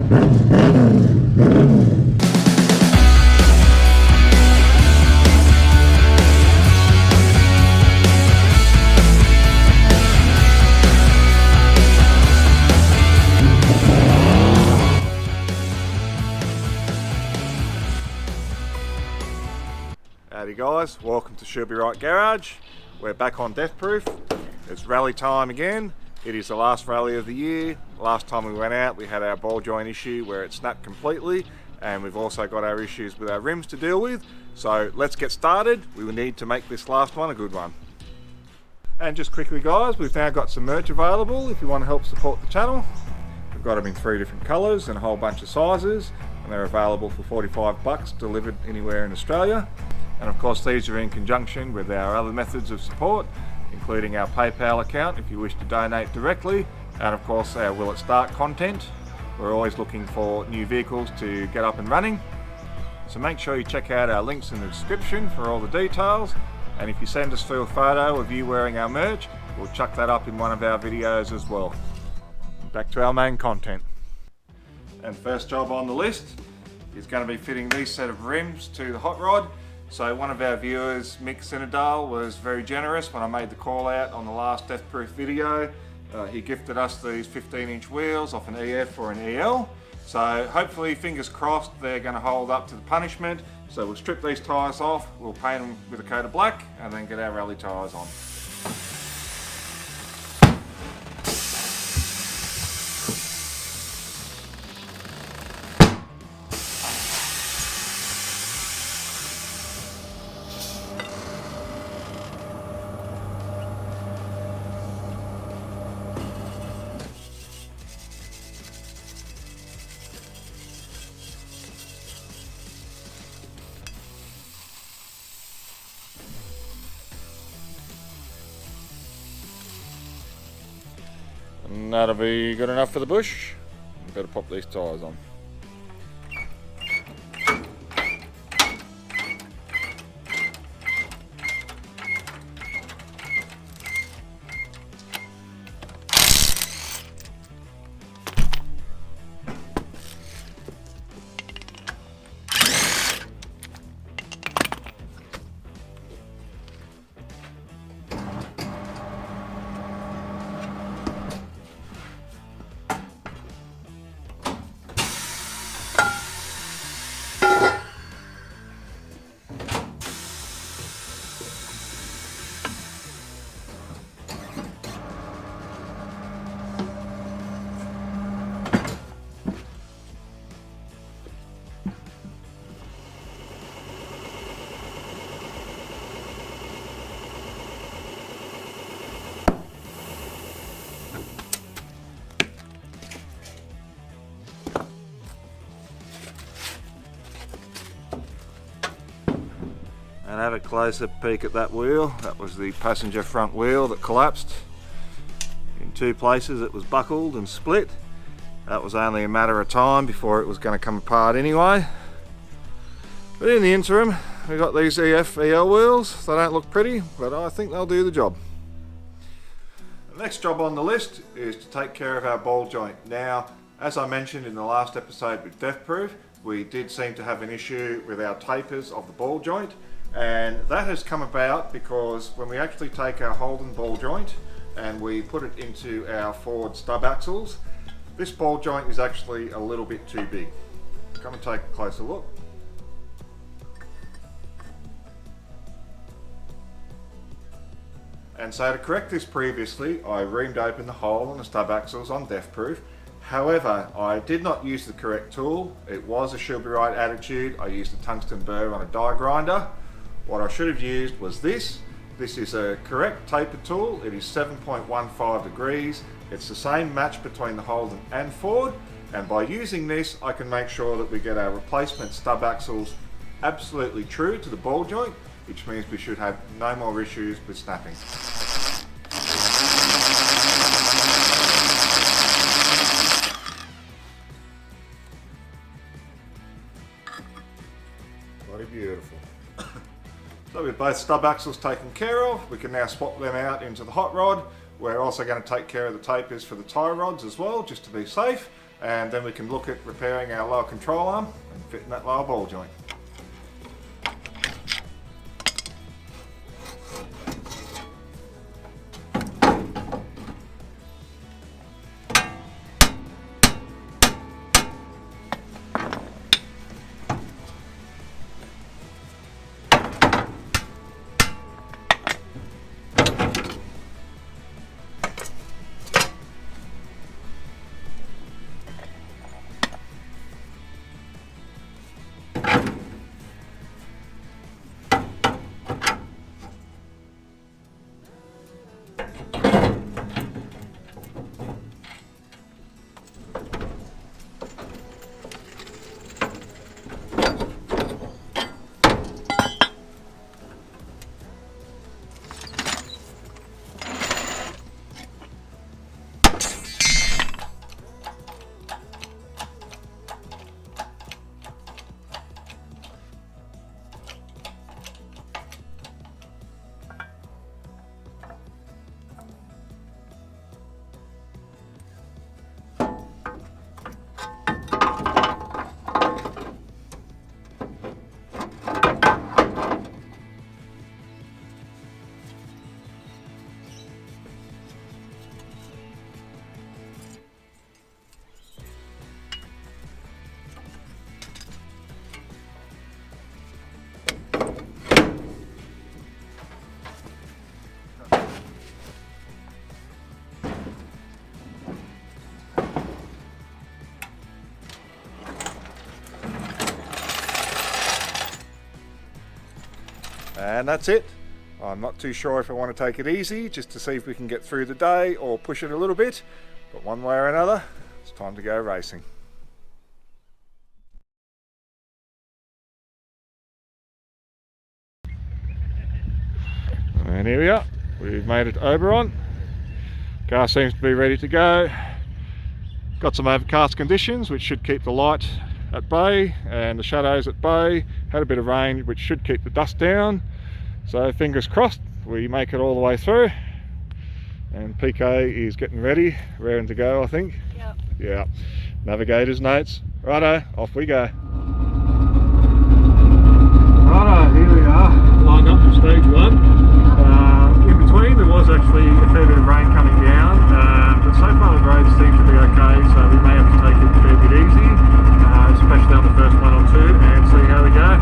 Howdy guys, welcome to She'll Be Right Garage. We're back on DEATHPROOF. It's rally time again. It is the last rally of the year. Last time we went out we had our ball joint issue where it snapped completely, and we've also got our issues with our rims to deal with. So let's get started. We will need to make this last one a good one. And just quickly guys, we've now got some merch available if you want to help support the channel. We've got them in 3 different colours and a whole bunch of sizes, and they're available for 45 bucks delivered anywhere in Australia. And of course these are in conjunction with our other methods of support, including our PayPal account if you wish to donate directly, and of course our Will It Start content. We're always looking for new vehicles to get up and running. So make sure you check out our links in the description for all the details, and if you send us through a photo of you wearing our merch, we'll chuck that up in one of our videos as well. Back to our main content. And first job on the list is going to be fitting these set of rims to the hot rod. So one of our viewers, Mick Sinadal, was very generous when I made the call out on the last DEATHPROOF video. He gifted us these 15-inch wheels off an EF or an EL. So hopefully, fingers crossed, they're going to hold up to the punishment. So we'll strip these tyres off, we'll paint them with a coat of black, and then get our rally tyres on. And that'll be good enough for the bush. Better pop these tyres on. And have a closer peek at that wheel. That was the passenger front wheel that collapsed. In 2 places it was buckled and split. That was only a matter of time before it was going to come apart anyway. But in the interim, we've got these EF EL wheels. They don't look pretty, but I think they'll do the job. The next job on the list is to take care of our ball joint. Now, as I mentioned in the last episode with DEATHPROOF, we did seem to have an issue with our tapers of the ball joint. And that has come about because when we actually take our Holden ball joint and we put it into our Ford stub axles, this ball joint is actually a little bit too big. Come and take a closer look. And so to correct this previously, I reamed open the hole in the stub axles on DEATHPROOF. However, I did not use the correct tool. It was a She'll Be Right attitude. I used a tungsten burr on a die grinder. What I should have used was this. This is a correct taper tool. It is 7.15 degrees. It's the same match between the Holden and Ford. And by using this, I can make sure that we get our replacement stub axles absolutely true to the ball joint, which means we should have no more issues with snapping. Bloody beautiful. So with both stub axles taken care of, we can now swap them out into the hot rod. We're also going to take care of the tapers for the tie rods as well, just to be safe. and then we can look at repairing our lower control arm and fitting that lower ball joint. And that's it. I'm not too sure if I want to take it easy just to see if we can get through the day or push it a little bit, but one way or another, it's time to go racing. And here we are, we've made it to Oberon. Car seems to be ready to go. Got some overcast conditions which should keep the light at bay and the shadows at bay. Had a bit of rain which should keep the dust down. So fingers crossed we make it all the way through. And PK is getting ready, raring to go I think. Yep. Yeah. Navigator's notes. Righto, off we go. Righto, here we are, lined up for stage one. In between there was actually a fair bit of rain coming down, but so far the roads seem to be okay, so we may have to take it a fair bit easy, especially on the first one or two, and see how we go.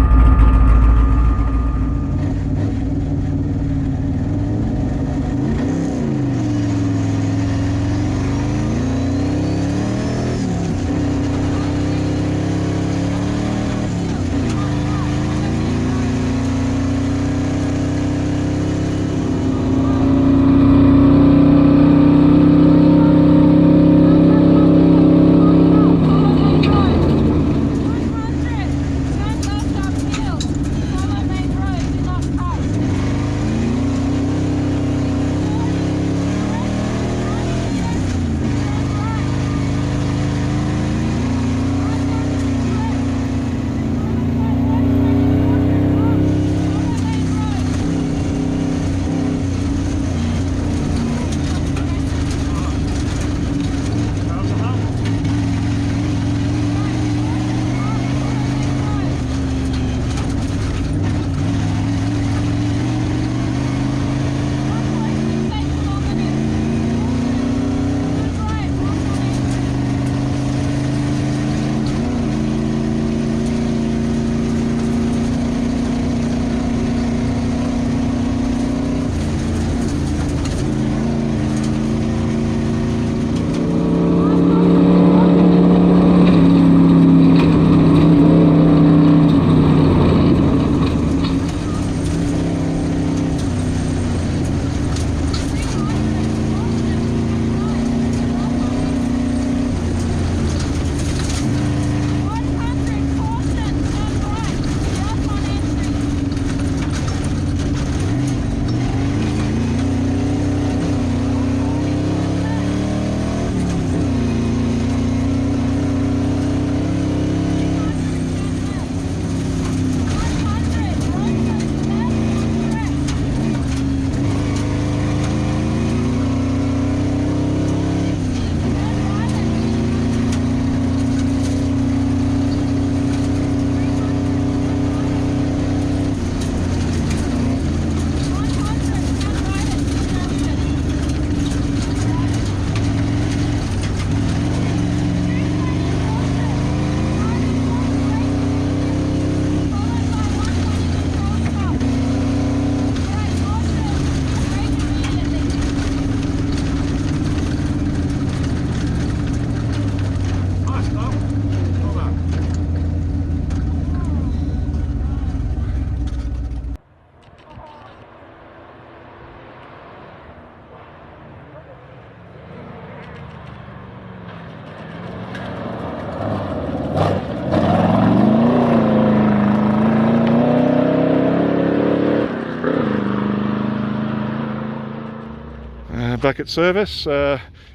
back at service.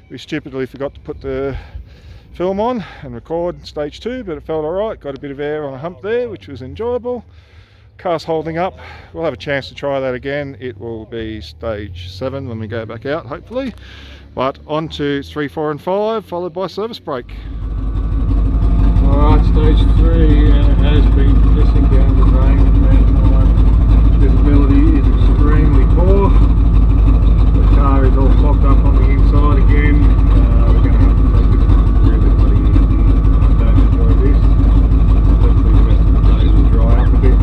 We stupidly forgot to put the film on and record stage 2, but it felt alright. Got a bit of air on a hump there, which was enjoyable. Car's holding up. We'll have a chance to try that again. It will be stage 7 when we go back out, hopefully. But on to 3, 4 and 5, followed by service break. Alright, stage 3, and it has been pissing down the rain, and visibility is extremely poor. The car is all clogged up on the inside again. We're going to have to take this really bloody easy. I don't enjoy this. Hopefully the rest of the day will dry up a bit.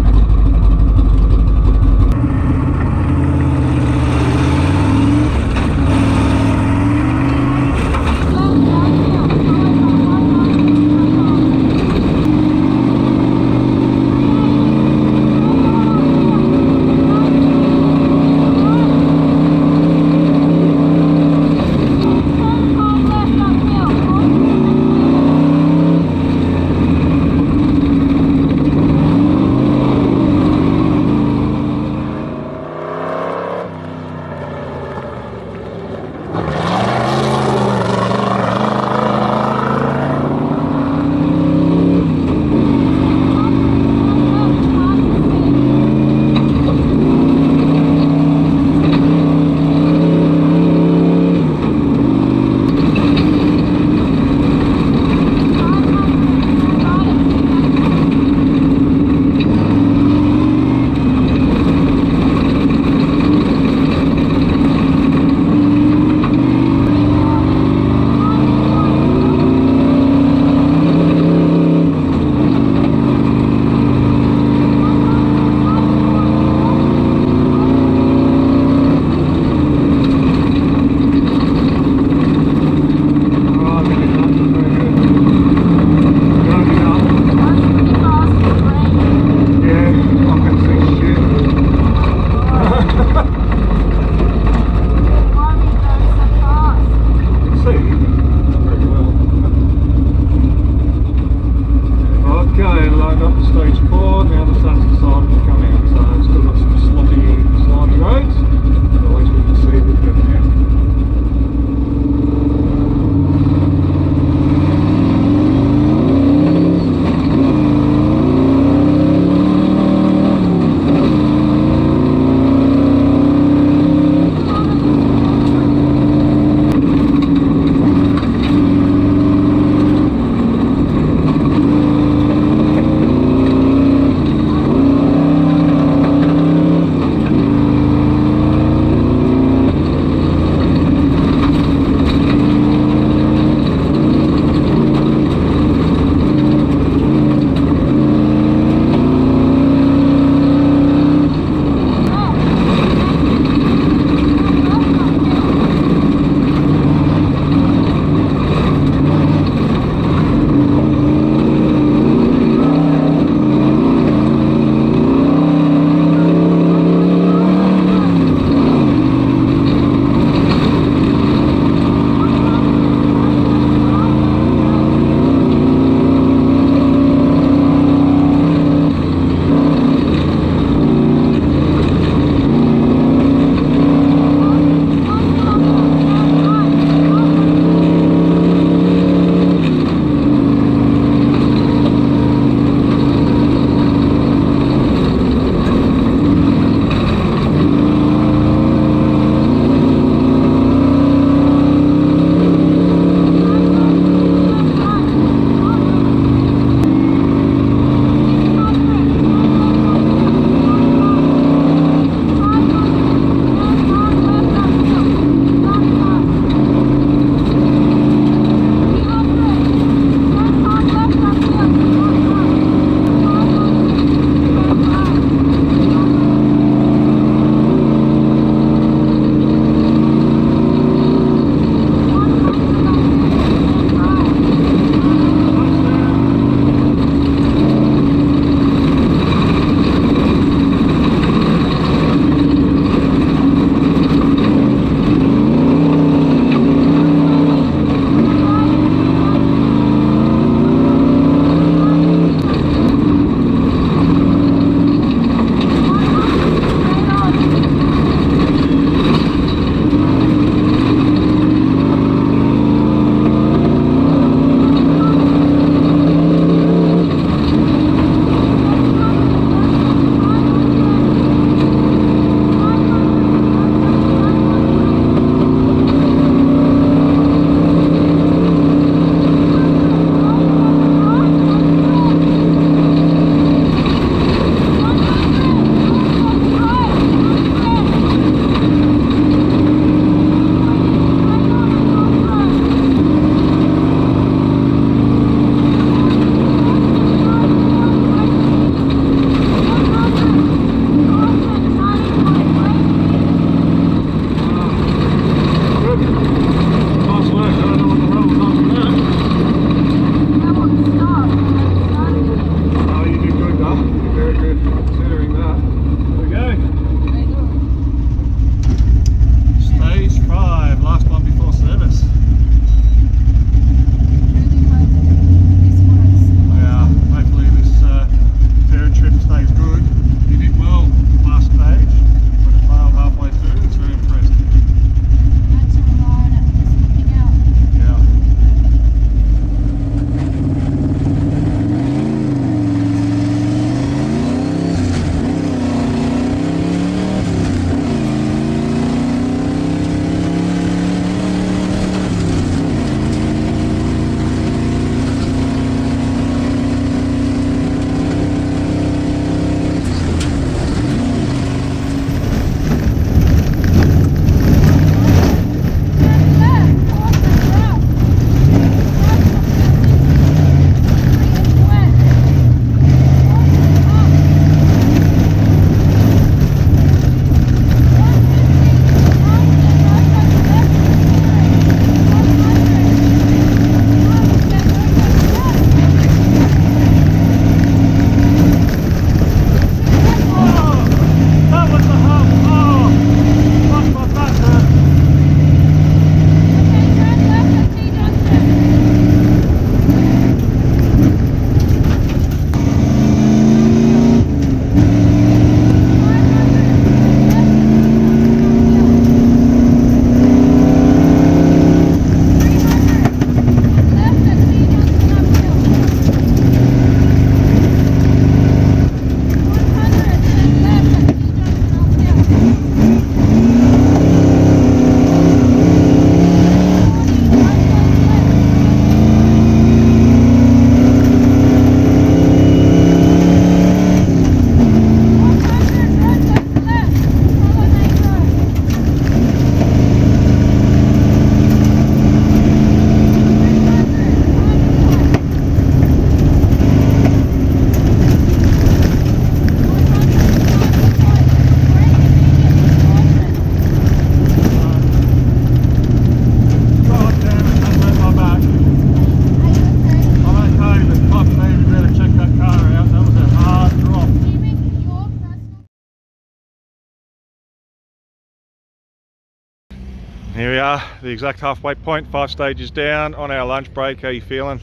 Here we are, the exact halfway point, 5 stages down on our lunch break. How are you feeling?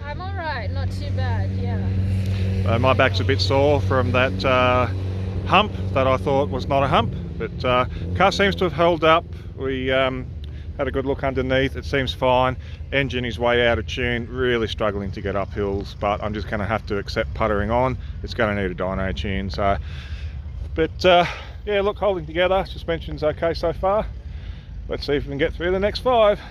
I'm alright, not too bad, yeah. My back's a bit sore from that hump that I thought was not a hump, but car seems to have held up. We had a good look underneath, it seems fine. Engine is way out of tune, really struggling to get up hills, but I'm just going to have to accept puttering on. It's going to need a dyno tune, so. But yeah, look, holding together, suspension's okay so far. Let's see if we can get through the next 5.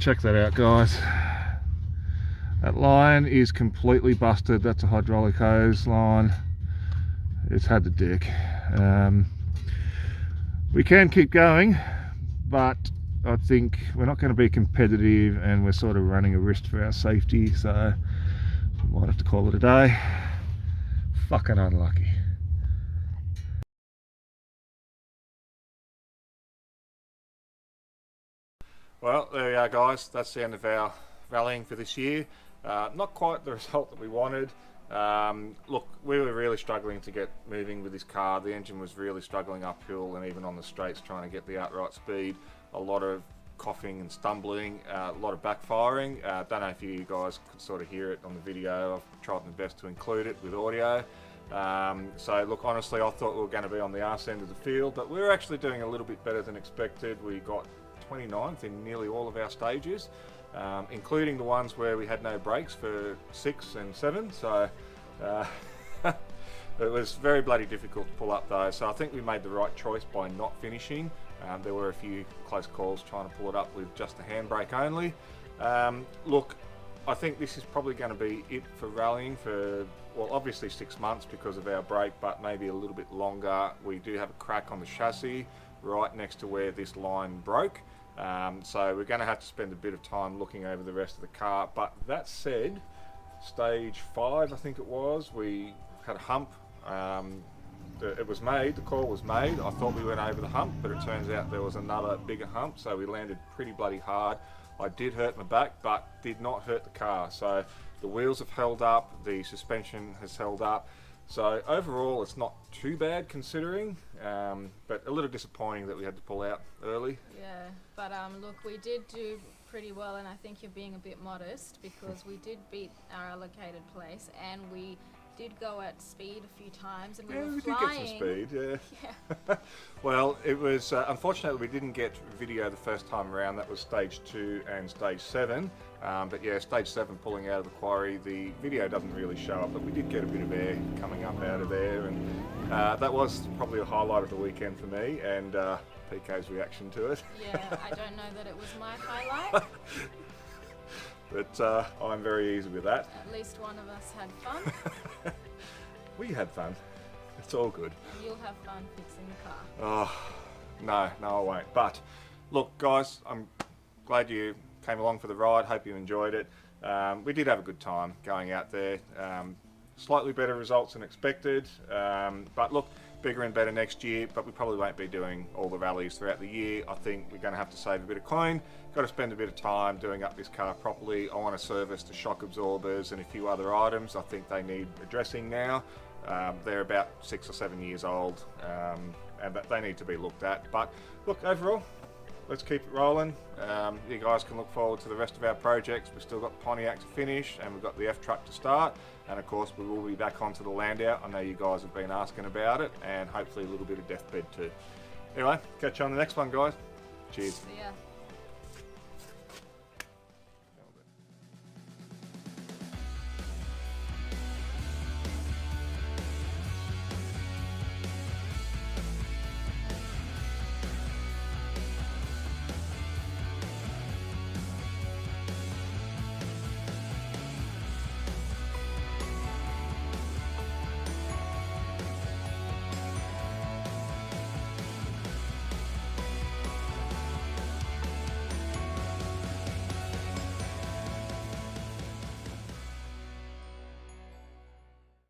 check that out, guys. That line is completely busted. That's a hydraulic hose line. It's had the dick. We can keep going, but I think we're not going to be competitive, and we're sort of running a risk for our safety, so we might have to call it a day. Fucking unlucky. Well, there we are, guys. That's the end of our rallying for this year. Not quite the result that we wanted. Look, we were really struggling to get moving with this car. The engine was really struggling uphill, and even on the straights trying to get the outright speed. A lot of coughing and stumbling, a lot of backfiring. Don't know if you guys could sort of hear it on the video. I've tried my best to include it with audio. So look, honestly, I thought we were going to be on the arse end of the field, but we were actually doing a little bit better than expected. We got 29th in nearly all of our stages, including the ones where we had no brakes for 6 and 7. So it was very bloody difficult to pull up though. So I think we made the right choice by not finishing. There were a few close calls trying to pull it up with just the handbrake only. Look, I think this is probably going to be it for rallying for, well, obviously 6 months because of our brake, but maybe a little bit longer. We do have a crack on the chassis right next to where this line broke. So we're going to have to spend a bit of time looking over the rest of the car. But that said, stage 5, I think it was, we had a hump. It was made, the call was made. I thought we went over the hump, but it turns out there was another bigger hump, so we landed pretty bloody hard. I did hurt my back, but did not hurt the car. So the wheels have held up, the suspension has held up. So overall, it's not too bad considering, but a little disappointing that we had to pull out early. Yeah, but look, we did do pretty well, and I think you're being a bit modest because we did beat our allocated place, and we did go at speed a few times, and we were flying. Did get some speed, yeah. yeah. Well, it was unfortunately we didn't get video the first time around. That was stage 2 and stage 7. But yeah, stage 7 pulling out of the quarry, the video doesn't really show up, but we did get a bit of air coming up out of there, and that was probably a highlight of the weekend for me, and PK's reaction to it. Yeah, I don't know that it was my highlight. But I'm very easy with that. At least one of us had fun. We had fun. It's all good. And you'll have fun fixing the car. Oh, no, I won't. But look, guys, I'm glad you came along for the ride. Hope you enjoyed it. We did have a good time going out there. Slightly better results than expected. But look, bigger and better next year, but we probably won't be doing all the rallies throughout the year. I think we're going to have to save a bit of coin. Got to spend a bit of time doing up this car properly. I want to service the shock absorbers and a few other items. I think they need addressing now. They're about 6 or 7 years old, and they need to be looked at. But look, overall, let's keep it rolling. You guys can look forward to the rest of our projects. We've still got Pontiac to finish, and we've got the F-Truck to start. And of course, we will be back onto the Landau. I know you guys have been asking about it, and hopefully a little bit of deathbed too. Anyway, catch you on the next one, guys. Cheers. See ya.